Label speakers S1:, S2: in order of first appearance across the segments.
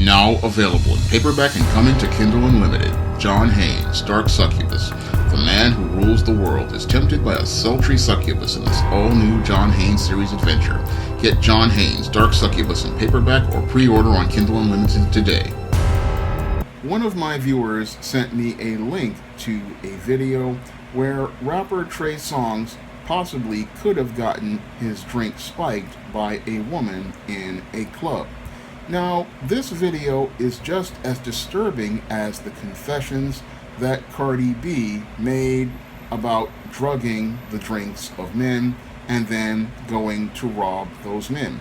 S1: Now available in paperback and coming to Kindle Unlimited. John Haynes, Dark Succubus. The man who rules the world is tempted by a sultry succubus in this all-new John Haynes series adventure. Get John Haynes, Dark Succubus in paperback or pre-order on Kindle Unlimited today. One of my viewers sent me a link to a video where rapper Trey Songz possibly could have gotten his drink spiked by a woman in a club. Now, this video is just as disturbing as the confessions that Cardi B made about drugging the drinks of men and then going to rob those men.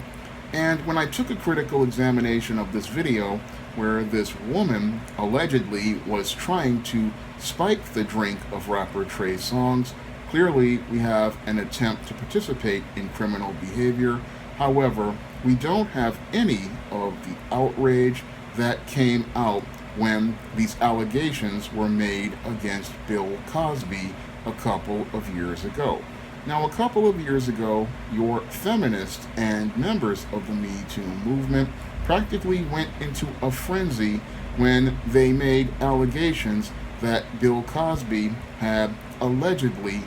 S1: And when I took a critical examination of this video, where this woman allegedly was trying to spike the drink of rapper Trey Songz, clearly we have an attempt to participate in criminal behavior. However, we don't have any of the outrage that came out when these allegations were made against Bill Cosby a couple of years ago. Now, a couple of years ago, your feminists and members of the Me Too movement practically went into a frenzy when they made allegations that Bill Cosby had allegedly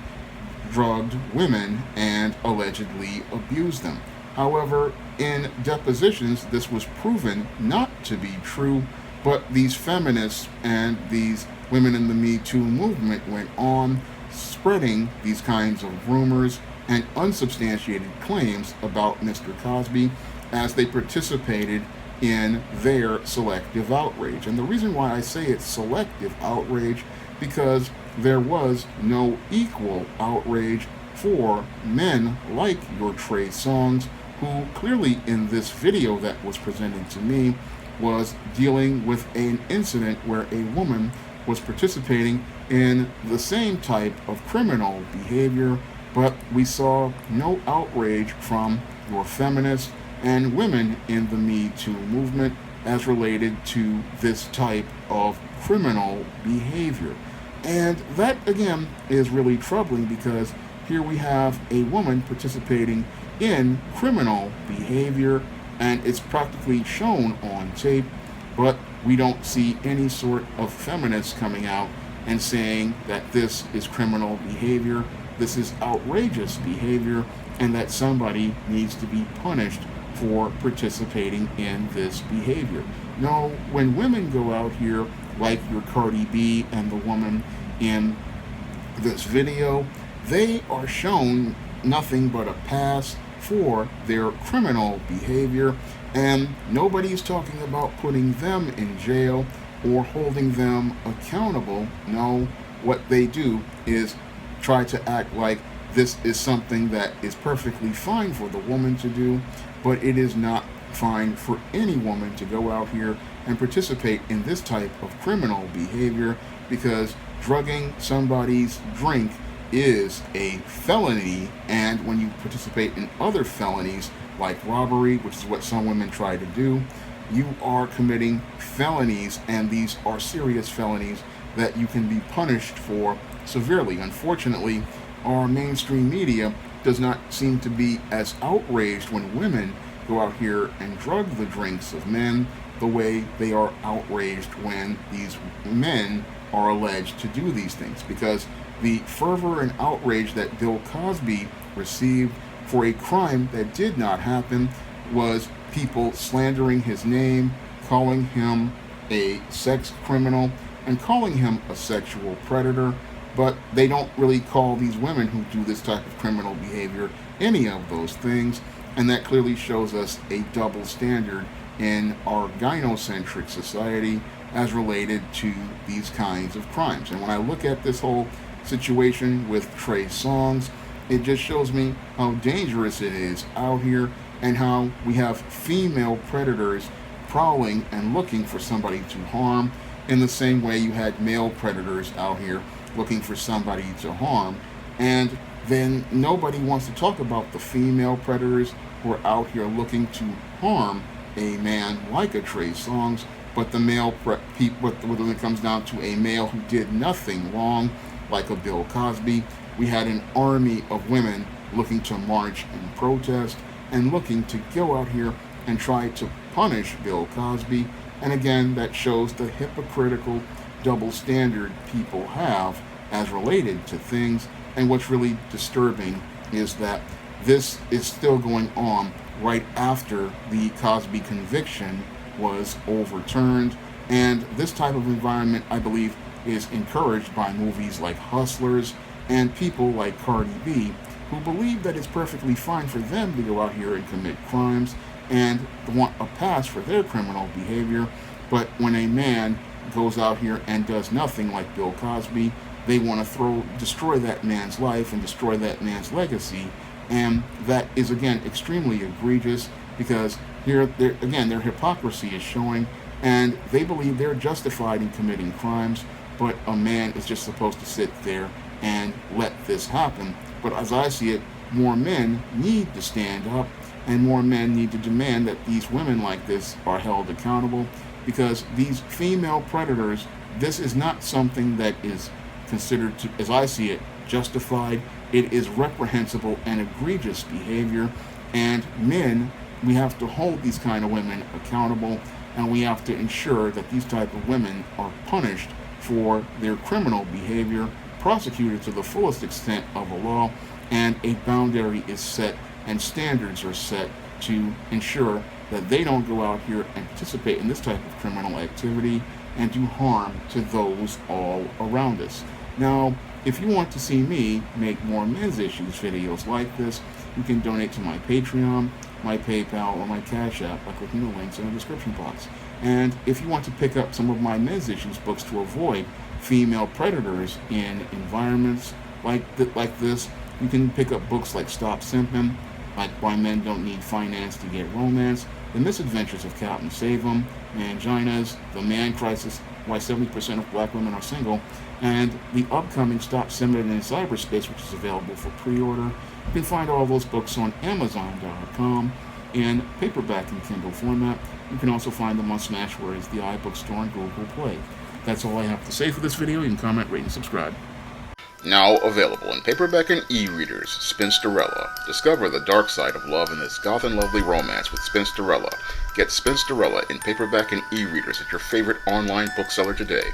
S1: drugged women and allegedly abused them. However, in depositions, this was proven not to be true, but these feminists and these women in the Me Too movement went on spreading these kinds of rumors and unsubstantiated claims about Mr. Cosby as they participated in their selective outrage. And the reason why I say it's selective outrage, because there was no equal outrage for men like your Trey Songz, who clearly in this video that was presented to me was dealing with an incident where a woman was participating in the same type of criminal behavior, but we saw no outrage from your feminists and women in the Me Too movement as related to this type of criminal behavior. And that, again, is really troubling, because here we have a woman participating in criminal behavior, and it's practically shown on tape, but we don't see any sort of feminists coming out and saying that this is criminal behavior, this is outrageous behavior, and that somebody needs to be punished for participating in this behavior. No, when women go out here, like your Cardi B and the woman in this video, they are shown nothing but a pass for their criminal behavior, and nobody's talking about putting them in jail or holding them accountable. No, what they do is try to act like this is something that is perfectly fine for the woman to do, but it is not fine for any woman to go out here and participate in this type of criminal behavior, because drugging somebody's drink is a felony, and when you participate in other felonies like robbery, which is what some women try to do, you are committing felonies, and these are serious felonies that you can be punished for severely. Unfortunately, our mainstream media does not seem to be as outraged when women go out here and drug the drinks of men the way they are outraged when these men are alleged to do these things, because the fervor and outrage that Bill Cosby received for a crime that did not happen was people slandering his name, calling him a sex criminal, and calling him a sexual predator. But they don't really call these women who do this type of criminal behavior any of those things, and that clearly shows us a double standard in our gynocentric society as related to these kinds of crimes. And when I look at this whole situation with Trey Songz, it just shows me how dangerous it is out here, and how we have female predators prowling and looking for somebody to harm, in the same way you had male predators out here looking for somebody to harm. And then nobody wants to talk about the female predators who are out here looking to harm a man like a Trey Songz, but the male people, when it comes down to a male who did nothing wrong, like a Bill Cosby, we had an army of women looking to march and protest and looking to go out here and tried to punish Bill Cosby. And again, that shows the hypocritical double standard people have as related to things. And what's really disturbing is that this is still going on right after the Cosby conviction was overturned. And this type of environment, I believe, is encouraged by movies like Hustlers and people like Cardi B, who believe that it's perfectly fine for them to go out here and commit crimes and want a pass for their criminal behavior. But when a man goes out here and does nothing like Bill Cosby, they want to destroy that man's life and destroy that man's legacy. And that is, again, extremely egregious, because here, again, their hypocrisy is showing, and they believe they're justified in committing crimes, but a man is just supposed to sit there and let this happen. But as I see it, more men need to stand up, and more men need to demand that these women like this are held accountable, because these female predators, this is not something that is considered, to, as I see it, justified. It is reprehensible and egregious behavior, and men, we have to hold these kind of women accountable, and we have to ensure that these type of women are punished for their criminal behavior, prosecuted to the fullest extent of the law, and a boundary is set and standards are set to ensure that they don't go out here and participate in this type of criminal activity and do harm to those all around us. Now, if you want to see me make more men's issues videos like this, you can donate to my Patreon, my PayPal, or my Cash App by clicking the links in the description box. And if you want to pick up some of my men's issues books to avoid female predators in environments like this, you can pick up books like Stop Simping, like Why Men Don't Need Finance to Get Romance, The Misadventures of Captain Save-'em, Manginas, The Man Crisis, Why 70% of Black Women Are Single, and the upcoming Stop Simping in Cyberspace, which is available for pre-order. You can find all those books on Amazon.com in paperback and Kindle format. You can also find them on Smashwords, the iBook Store, and Google Play. That's all I have to say for this video. You can comment, rate, and subscribe. Now available in paperback and e-readers, Spinsterella. Discover the dark side of love in this goth and lovely romance with Spinsterella. Get Spinsterella in paperback and e-readers at your favorite online bookseller today.